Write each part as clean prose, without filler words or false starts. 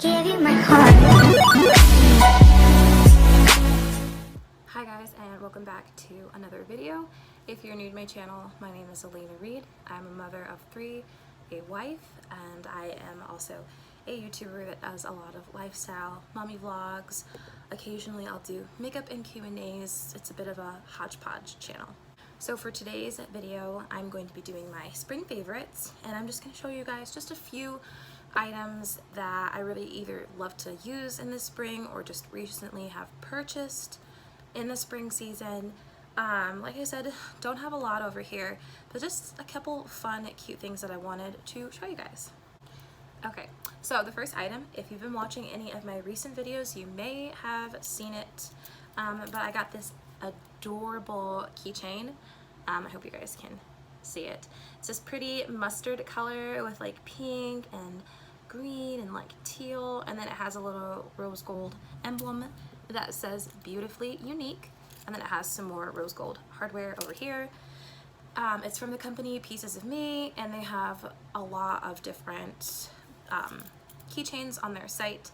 give you my heart. Hi guys, and welcome back to another video. If you're new to my channel, my name is Elena Reed. I'm a mother of 3, a wife, and I am also a YouTuber that does a lot of lifestyle, mommy vlogs. Occasionally I'll do makeup and Q&As. It's a bit of a hodgepodge channel. So for today's video, I'm going to be doing my spring favorites, and I'm just going to show you guys just a few items that I really either love to use in the spring or just recently have purchased in the spring season. Like I said, don't have a lot over here, but just a couple fun, cute things that I wanted to show you guys. Okay, so the first item, if you've been watching any of my recent videos, you may have seen it, but I got this adorable keychain. I hope you guys can see it. It's this pretty mustard color with like pink and green and like teal, and then it has a little rose gold emblem that says beautifully unique, and then it has some more rose gold hardware over here. It's from the company Pieces of Me, and they have a lot of different keychains on their site.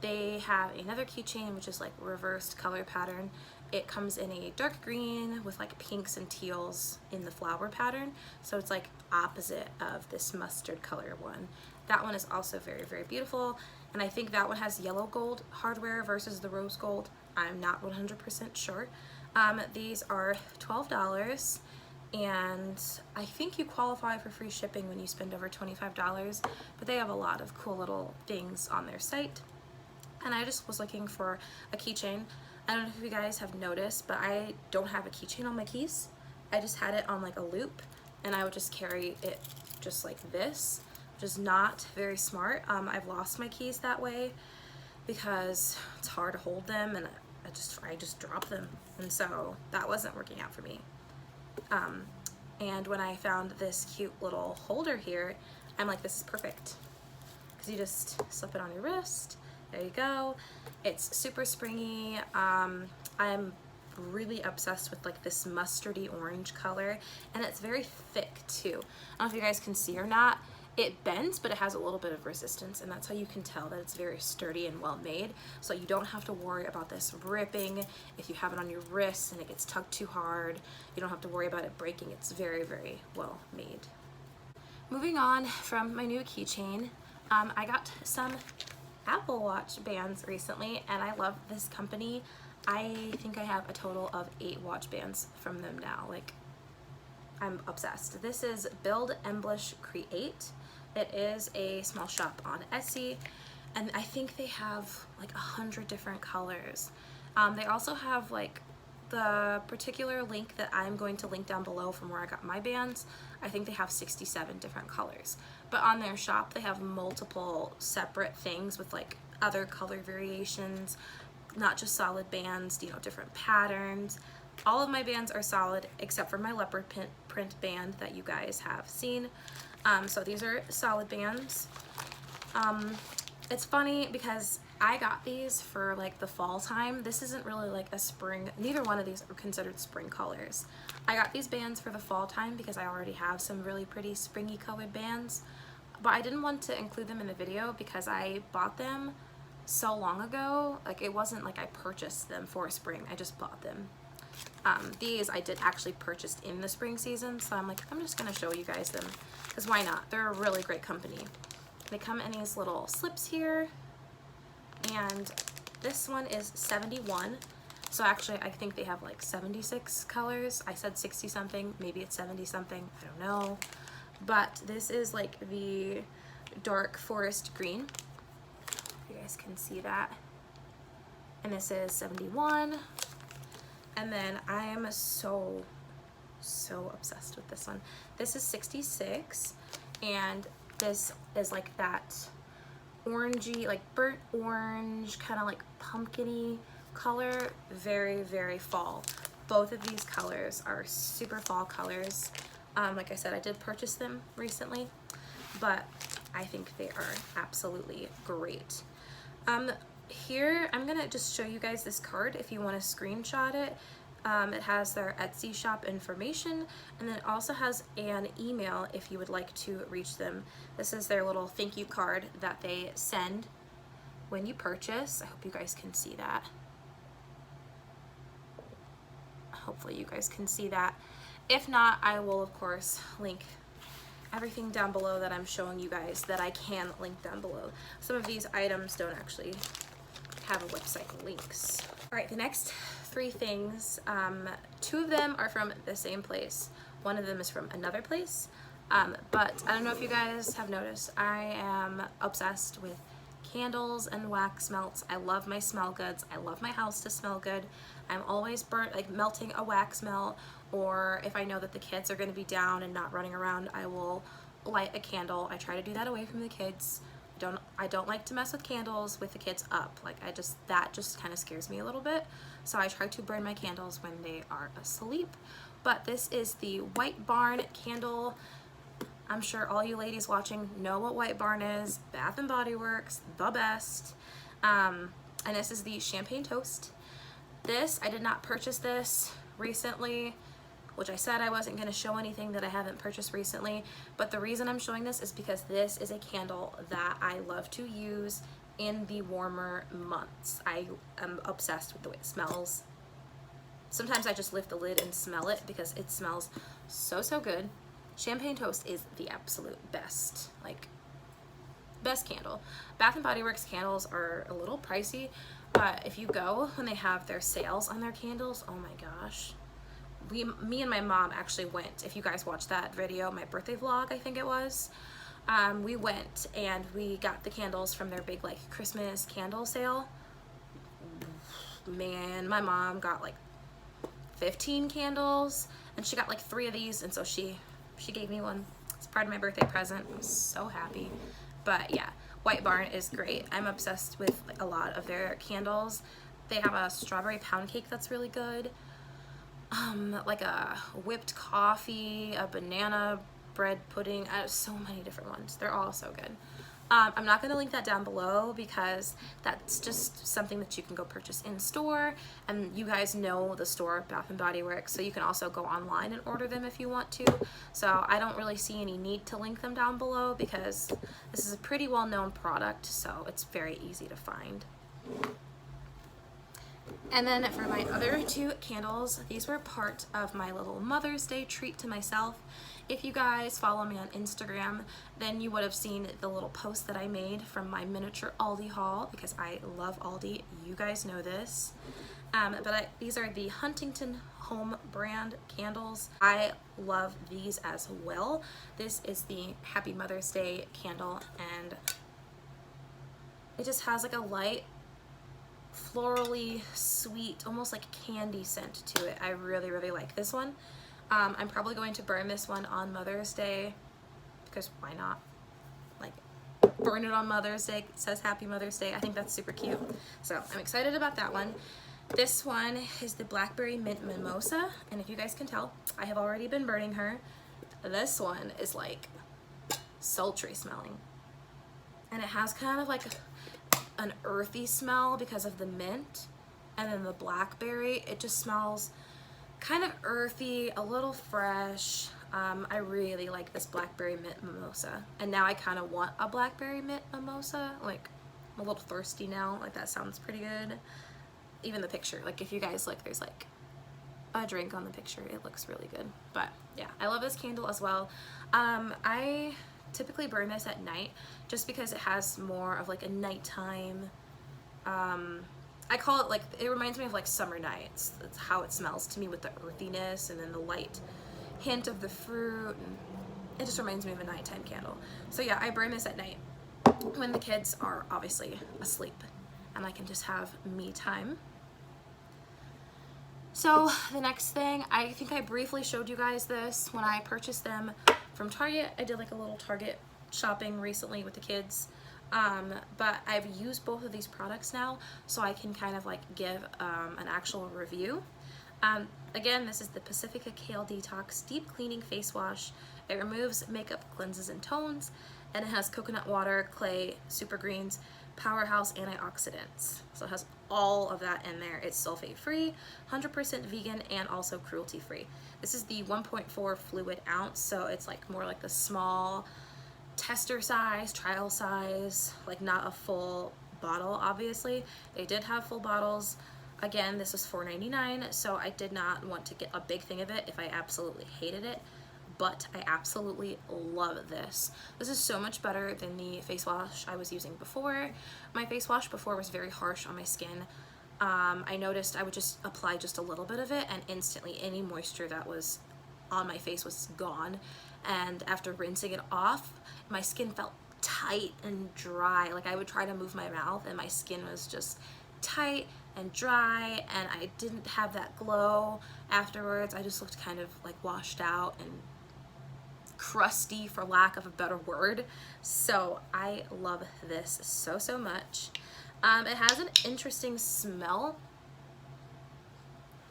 They have another keychain which is like reversed color pattern. It comes in a dark green with like pinks and teals in the flower pattern, so it's like opposite of this mustard color one. That one is also very, very beautiful, and I think that one has yellow gold hardware versus the rose gold. I'm not 100% sure. These are $12, and I think you qualify for free shipping when you spend over $25, but they have a lot of cool little things on their site. And I just was looking for a keychain. I don't know if you guys have noticed, but I don't have a keychain on my keys. I just had it on like a loop, and I would just carry it just like this, which is not very smart. I've lost my keys that way because it's hard to hold them, and I just drop them, and so that wasn't working out for me. And when I found this cute little holder here, I'm like, this is perfect, because you just slip it on your wrist. There you go. It's super springy. I'm really obsessed with like this mustardy orange color, and it's very thick too. I don't know if you guys can see or not. It bends, but it has a little bit of resistance, and that's how you can tell that it's very sturdy and well made. So you don't have to worry about this ripping. If you have it on your wrist and it gets tugged too hard, you don't have to worry about it breaking. It's very, very well made. Moving on from my new keychain, I got some Apple Watch bands recently, and I love this company. I think I have a total of 8 watch bands from them now. Like, I'm obsessed. This is Build, Embellish, Create. It is a small shop on Etsy, and I think they have like 100 different colors. They also have like the particular link that I'm going to link down below from where I got my bands. I think they have 67 different colors. But on their shop, they have multiple separate things with like other color variations, not just solid bands, you know, different patterns. All of my bands are solid except for my leopard print band that you guys have seen. So these are solid bands. It's funny because I got these for like the fall time. This isn't really like a spring, neither one of these are considered spring colors. I got these bands for the fall time because I already have some really pretty springy colored bands, but I didn't want to include them in the video because I bought them so long ago. Like, it wasn't like I purchased them for spring, I just bought them. These I did actually purchase in the spring season, so I'm like, I'm just gonna show you guys them, because why not? They're a really great company. They come in these little slips here, and this one is 71. So actually, I think they have like 76 colors. I said 60 something, maybe it's 70 something, I don't know. But this is like the dark forest green. You guys can see that. And this is 71. And then I am so obsessed with this one. This is 66, and this is like that orangey, like burnt orange, kind of like pumpkin-y color. Very, very fall. Both of these colors are super fall colors. Like I said, I did purchase them recently, but I think they are absolutely great. Here, I'm gonna just show you guys this card if you want to screenshot it. It has their Etsy shop information, and then it also has an email if you would like to reach them. This is their little thank you card that they send when you purchase. I hope you guys can see that. Hopefully you guys can see that. If not, I will of course link everything down below that I'm showing you guys that I can link down below. Some of these items don't actually have a website links. All right, the next 3 things, 2 of them are from the same place. 1 of them is from another place. But I don't know if you guys have noticed, I am obsessed with candles and wax melts. I love my smell goods. I love my house to smell good. I'm always melting a wax melt, or if I know that the kids are going to be down and not running around, I will light a candle. I try to do that away from the kids. I don't like to mess with candles with the kids up. Like that just kind of scares me a little bit. So I try to burn my candles when they are asleep. But this is the White Barn candle. I'm sure all you ladies watching know what White Barn is. Bath and Body Works, the best. And this is the Champagne Toast. I did not purchase this recently, which I said I wasn't going to show anything that I haven't purchased recently. But the reason I'm showing this is because this is a candle that I love to use in the warmer months. I am obsessed with the way it smells. Sometimes I just lift the lid and smell it because it smells so good. Champagne Toast is the absolute best, like best candle. Bath and Body Works candles are a little pricey, but if you go when they have their sales on their candles, oh my gosh. Me and my mom actually went, if you guys watched that video, my birthday vlog I think it was, we went and we got the candles from their big like Christmas candle sale. Man, my mom got like 15 candles and she got like 3 of these, and so she gave me one. It's part of my birthday present. I'm so happy. But yeah, White Barn is great. I'm obsessed with like a lot of their candles. They have a strawberry pound cake that's really good. Like a whipped coffee, a banana bread pudding. So many different ones. They're all so good. I'm not going to link that down below because that's just something that you can go purchase in store, and you guys know the store, Bath and Body Works, so you can also go online and order them if you want to. So I don't really see any need to link them down below because this is a pretty well-known product, so it's very easy to find. And then for my other 2 candles, these were part of my little Mother's Day treat to myself. If you guys follow me on Instagram, then you would have seen the little post that I made from my miniature Aldi haul, because I love Aldi. You guys know this. These are the Huntington Home brand candles. I love these as well. This is the Happy Mother's Day candle, and it just has like a light, florally sweet, almost like candy scent to it. I really like this one. I'm probably going to burn this one on Mother's Day because why not? Like, burn it on Mother's Day. It says Happy Mother's Day. I think that's super cute. So I'm excited about that one. This one is the Blackberry Mint Mimosa, and if you guys can tell, I have already been burning her. This one is like sultry smelling, and it has kind of like an earthy smell because of the mint, and then the blackberry, it just smells kind of earthy, a little fresh. I really like this Blackberry Mint Mimosa, and now I kind of want a Blackberry Mint Mimosa. Like, I'm a little thirsty now. Like, that sounds pretty good. Even the picture, like if you guys look, there's like a drink on the picture. It looks really good. But yeah, I love this candle as well. I typically burn this at night just because it has more of like a nighttime, I call it like, it reminds me of like summer nights. That's how it smells to me, with the earthiness and then the light hint of the fruit, and it just reminds me of a nighttime candle. So yeah, I burn this at night when the kids are obviously asleep and I can just have me time. So the next thing, I think I briefly showed you guys this when I purchased them from Target. I did like a little Target shopping recently with the kids. But I've used both of these products now, so I can kind of like give an actual review. Again, this is the Pacifica Kale Detox Deep Cleaning Face Wash. It removes makeup, cleanses, and tones, and it has coconut water, clay, super greens, powerhouse antioxidants. So it has all of that in there. It's sulfate free, 100% vegan, and also cruelty free. This is the 1.4 fluid ounce, so it's like more like the small tester size, trial size, like not a full bottle, obviously. They did have full bottles. Again, this was $4.99, so I did not want to get a big thing of it if I absolutely hated it, but I absolutely love this. This is so much better than the face wash I was using before. My face wash before was very harsh on my skin. I noticed I would just apply just a little bit of it and instantly any moisture that was on my face was gone. And after rinsing it off, my skin felt tight and dry. Like I would try to move my mouth and my skin was just tight and dry, and I didn't have that glow afterwards. I just looked kind of like washed out and crusty, for lack of a better word. So I love this so, so much. It has an interesting smell.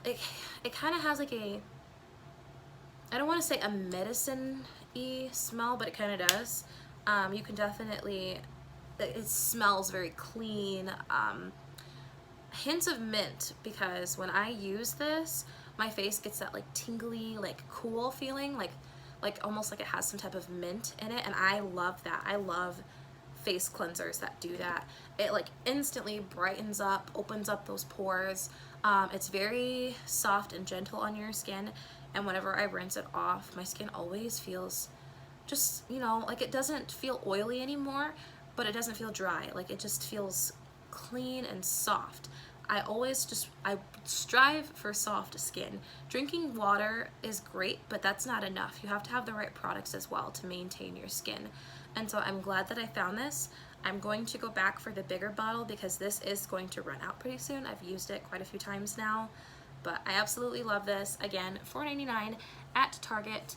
It kind of has like a, I don't want to say a medicine-y smell, but it kind of does. You can definitely, it smells very clean. Hints of mint, because when I use this, my face gets that like tingly, like cool feeling, like almost like it has some type of mint in it, and I love that. I love face cleansers that do that. It like instantly brightens up, opens up those pores. It's very soft and gentle on your skin, and whenever I rinse it off, my skin always feels just, you know, like it doesn't feel oily anymore, but it doesn't feel dry. Like it just feels clean and soft. I strive for soft skin. Drinking water is great, but that's not enough. You have to have the right products as well to maintain your skin. And so I'm glad that I found this. I'm going to go back for the bigger bottle because this is going to run out pretty soon. I've used it quite a few times now, but I absolutely love this. Again, $4.99 at Target.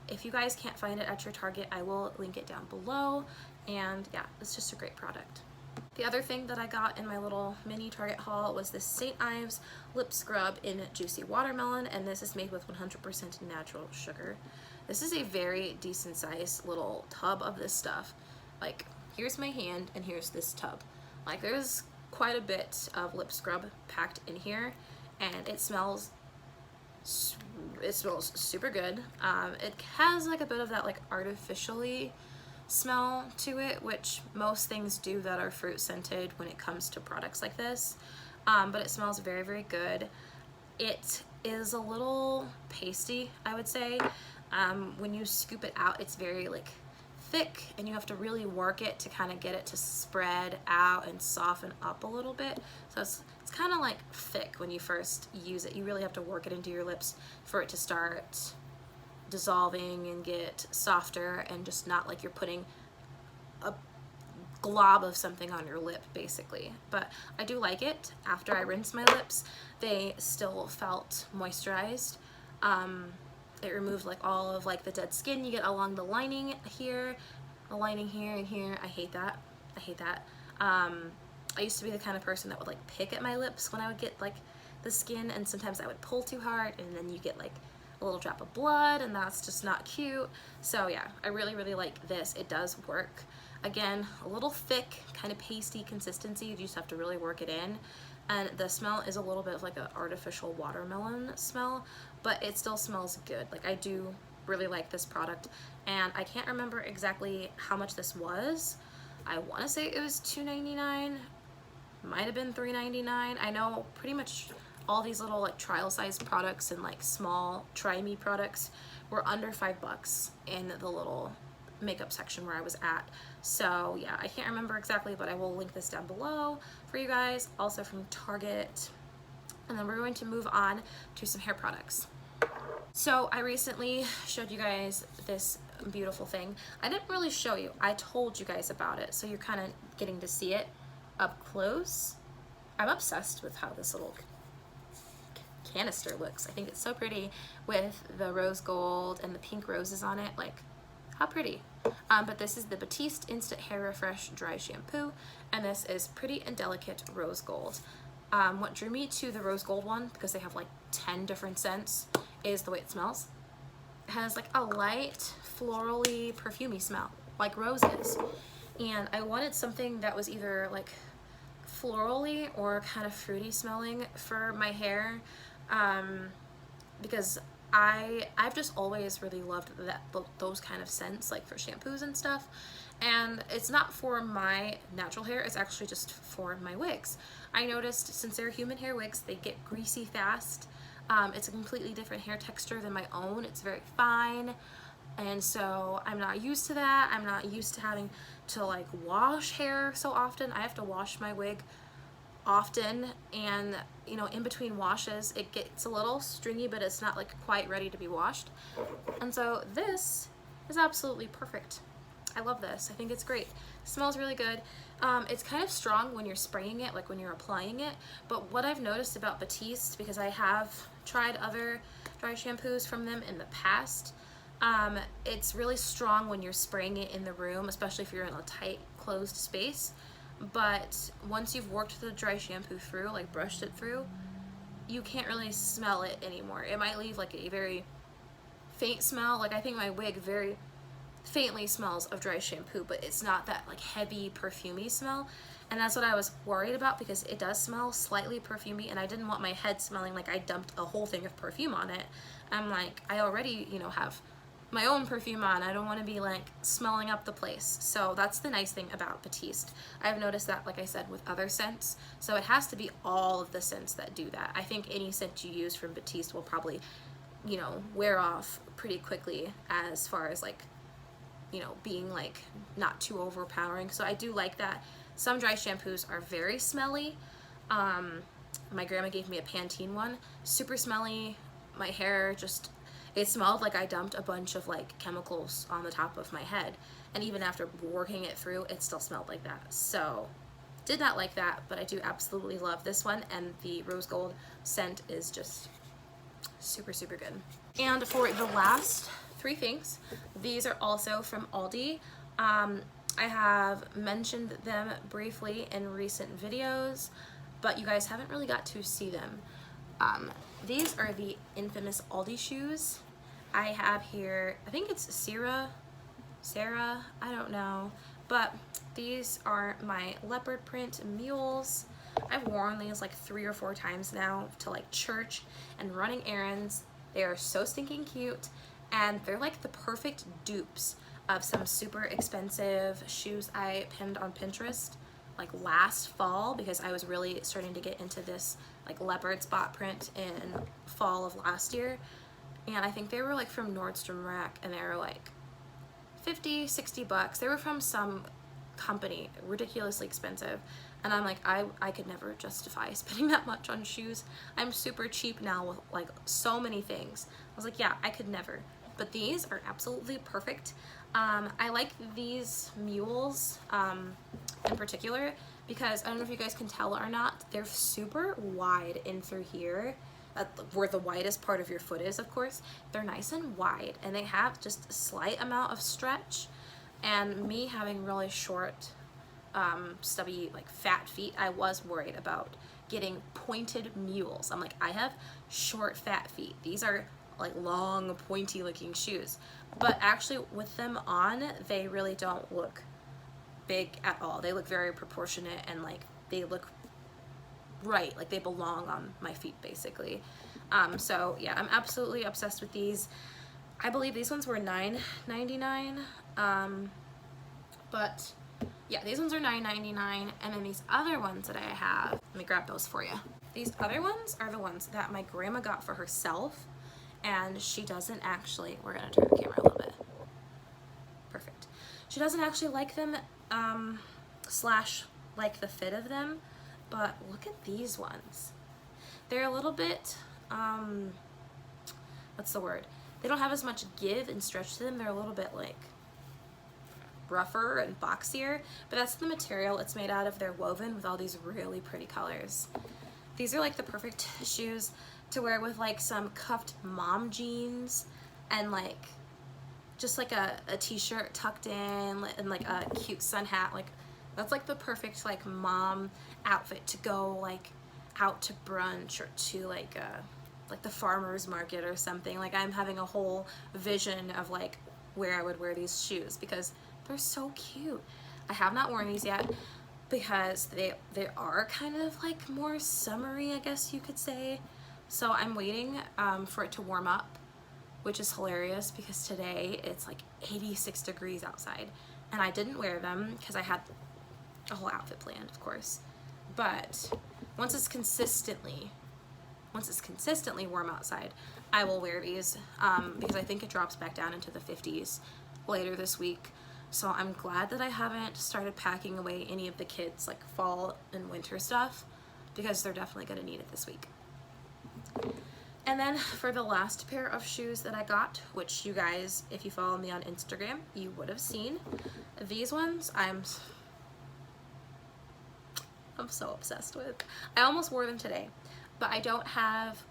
If you guys can't find it at your Target, I will link it down below. And yeah, it's just a great product. The other thing that I got in my little mini Target haul was this St. Ives lip scrub in Juicy Watermelon, and this is made with 100% natural sugar. This is a very decent sized little tub of this stuff. Like, here's my hand and here's this tub. Like, there's quite a bit of lip scrub packed in here, and it smells super good. It has like a bit of that like artificially smell to it, which most things do that are fruit scented when it comes to products like this, but it smells very, very good. It is a little pasty, I would say. When you scoop it out, it's very like thick, and you have to really work it to kind of get it to spread out and soften up a little bit. So it's kind of like thick when you first use it. You really have to work it into your lips for it to start dissolving and get softer, and just not like you're putting a glob of something on your lip basically. But I do like it. After I rinsed my lips, they still felt moisturized. It removed like all of like the dead skin you get along the lining here, a lining here and here. I hate that. I hate that. I used to be the kind of person that would like pick at my lips when I would get like the skin, and sometimes I would pull too hard and then you get like a little drop of blood, and that's just not cute. So yeah, I really, really like this. It does work. Again, a little thick, kind of pasty consistency. You just have to really work it in. And the smell is a little bit of like an artificial watermelon smell, but it still smells good. Like, I do really like this product, and I can't remember exactly how much this was. I want to say it was $2.99, might have been $3.99. I know pretty much all these little like trial size products and like small try me products were under $5 in the little makeup section where I was at. So yeah, I can't remember exactly, but I will link this down below for you guys, also from Target. And then we're going to move on to some hair products. So I recently showed you guys this beautiful thing. I didn't really show you, I told you guys about it, so you're kind of getting to see it up close. I'm obsessed with how this little canister looks. I think it's so pretty with the rose gold and the pink roses on it. Like, how pretty. But this is the Batiste Instant Hair Refresh Dry Shampoo, and this is Pretty and Delicate Rose Gold. What drew me to the rose gold one, because they have like 10 different scents, is the way it smells. It has like a light florally perfumey smell, like roses. And I wanted something that was either like florally or kind of fruity smelling for my hair, because I've just always really loved those kind of scents, like for shampoos and stuff. And it's not for my natural hair, it's actually just for my wigs. I noticed since they're human hair wigs, they get greasy fast. It's a completely different hair texture than my own. It's very fine. And so I'm not used to that. I'm not used to having to like wash hair so often. I have to wash my wig often, and you know, in between washes it gets a little stringy, but it's not like quite ready to be washed. And so this is absolutely perfect. I love this. I think it's great. It smells really good. It's kind of strong when you're spraying it, like when you're applying it, but what I've noticed about Batiste, because I have tried other dry shampoos from them in the past, it's really strong when you're spraying it in the room, especially if you're in a tight closed space. But once you've worked the dry shampoo through, like brushed it through, you can't really smell it anymore. It might leave like a very faint smell. Like I think my wig very faintly smells of dry shampoo, but it's not that like heavy perfumey smell. And that's what I was worried about, because it does smell slightly perfumey, and I didn't want my head smelling like I dumped a whole thing of perfume on it. I'm like, I already, you know, have my own perfume on. I don't want to be like smelling up the place. So that's the nice thing about Batiste. I've noticed that, like I said, with other scents. So it has to be all of the scents that do that. I think any scent you use from Batiste will probably, you know, wear off pretty quickly, as far as like, you know, being like not too overpowering. So I do like that. Some dry shampoos are very smelly. My grandma gave me a Pantene one, super smelly. My hair just, it smelled like I dumped a bunch of like chemicals on the top of my head, and even after working it through, it still smelled like that. So did not like that, but I do absolutely love this one, and the rose gold scent is just super, super good. And for the last three things, these are also from Aldi. I have mentioned them briefly in recent videos, but you guys haven't really got to see them. These are the infamous Aldi shoes. I have here, I think it's Sarah, I don't know, but these are my leopard print Mules. I've worn these like 3 or 4 times now to like church and running errands. They are so stinking cute, and they're like the perfect dupes of some super expensive shoes I pinned on Pinterest like last fall, because I was really starting to get into this like leopard spot print in fall of last year. And I think they were like from Nordstrom Rack, and they were like 50, 60 bucks. They were from some company, ridiculously expensive. And I'm like, I could never justify spending that much on shoes. I'm super cheap now with like so many things. I was like, yeah, I could never. But these are absolutely perfect. I like these Mules in particular, because I don't know if you guys can tell or not, they're super wide in through here, where the widest part of your foot is, of course. They're nice and wide, and they have just a slight amount of stretch. And me having really short, stubby, like fat feet, I was worried about getting pointed Mules. I'm like, I have short, fat feet. These are like long, pointy looking shoes. But actually with them on, they really don't look big at all. They look very proportionate, and like they look right, like they belong on my feet basically. So yeah, I'm absolutely obsessed with these. I believe these ones were $9.99, but yeah, these ones are $9.99. And then these other ones that I have, let me grab those for you. These other ones are the ones that my grandma got for herself, and she doesn't actually, we're gonna turn the camera a little bit. Perfect. She doesn't actually like them, slash like the fit of them, but look at these ones. They're a little bit, what's the word? They don't have as much give and stretch to them. They're a little bit like rougher and boxier, but that's the material it's made out of. They're woven with all these really pretty colors. These are like the perfect shoes to wear with like some cuffed mom jeans, and like just like a t-shirt tucked in, and like a cute sun hat. Like that's like the perfect like mom outfit to go like out to brunch, or to like the farmer's market or something. Like I'm having a whole vision of like where I would wear these shoes, because they're so cute. I have not worn these yet, because they are kind of like more summery, I guess you could say. So I'm waiting for it to warm up, which is hilarious because today it's like 86 degrees outside. and I didn't wear them because I had a whole outfit planned, of course. But once it's consistently warm outside, I will wear these because I think it drops back down into the 50s later this week. So I'm glad that I haven't started packing away any of the kids' like fall and winter stuff, because they're definitely going to need it this week. And then for the last pair of shoes that I got, which you guys, if you follow me on Instagram, you would have seen. These ones I'm so obsessed with. I almost wore them today, but I don't have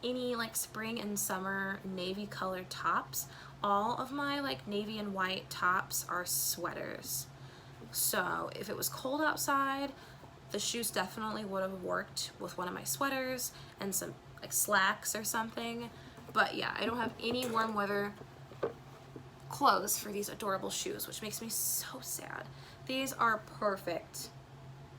any like spring and summer navy colored tops. All of my like navy and white tops are sweaters. So if it was cold outside, the shoes definitely would have worked with one of my sweaters and some like slacks or something. But yeah, I don't have any warm weather clothes for these adorable shoes, which makes me so sad. These are perfect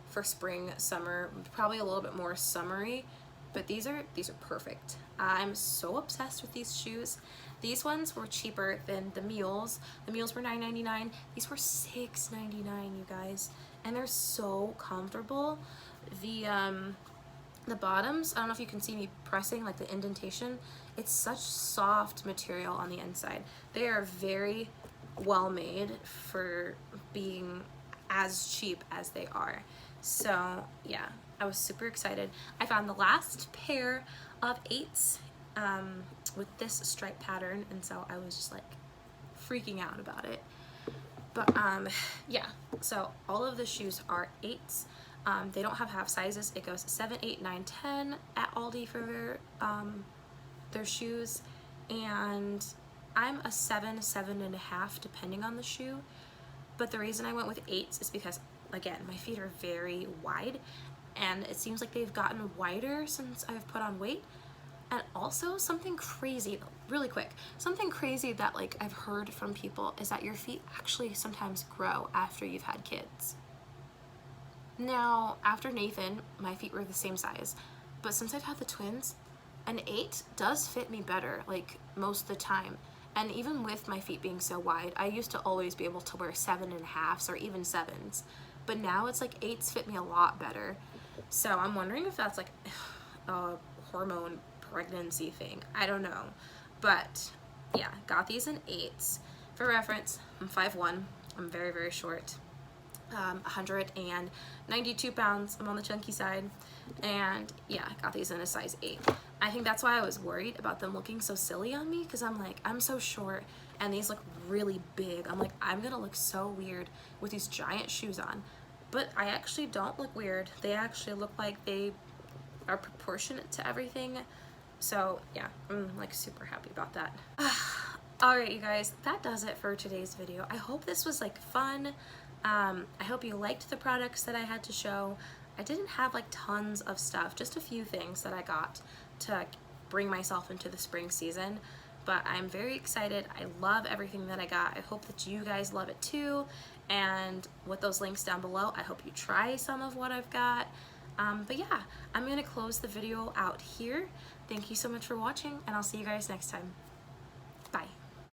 for spring, summer, probably a little bit more summery, but these are perfect. I'm so obsessed with these shoes. These ones were cheaper than the Mules. The Mules were $9.99. These were $6.99, you guys, and they're so comfortable. The bottoms, I don't know if you can see me pressing like the indentation. It's such soft material on the inside. They are very well made for being as cheap as they are. So yeah, I was super excited. I found the last pair of 8s with this stripe pattern, and so I was just like freaking out about it. But yeah, so all of the shoes are 8s. They don't have half sizes. It goes 7, 8, 9, 10 at Aldi for their shoes, and I'm a 7, 7.5 depending on the shoe. But the reason I went with 8s is because, again, my feet are very wide, and it seems like they've gotten wider since I've put on weight. And also something crazy, really quick, something crazy that like I've heard from people is that your feet actually sometimes grow after you've had kids. Now, after Nathan, my feet were the same size, but since I've had the twins, an 8 does fit me better, like most of the time. And even with my feet being so wide, I used to always be able to wear 7.5s or even 7s, but now it's like 8s fit me a lot better. So I'm wondering if that's like a hormone pregnancy thing. I don't know, but yeah, got these in 8s. For reference, I'm 5'1". I'm very, very short. 192 pounds. I'm on the chunky side, and yeah, got these in a size 8. I think that's why I was worried about them looking so silly on me, because I'm like, I'm so short and these look really big. I'm like, I'm gonna look so weird with these giant shoes on, but I actually don't look weird. They actually look like they are proportionate to everything. So yeah, I'm like super happy about that. Alright, you guys, that does it for today's video. I hope this was like fun. I hope you liked the products that I had to show. I didn't have like tons of stuff, just a few things that I got to bring myself into the spring season, but I'm very excited. I love everything that I got. I hope that you guys love it too, and with those links down below, I hope you try some of what I've got. But yeah, I'm gonna close the video out here. Thank you so much for watching, and I'll see you guys next time.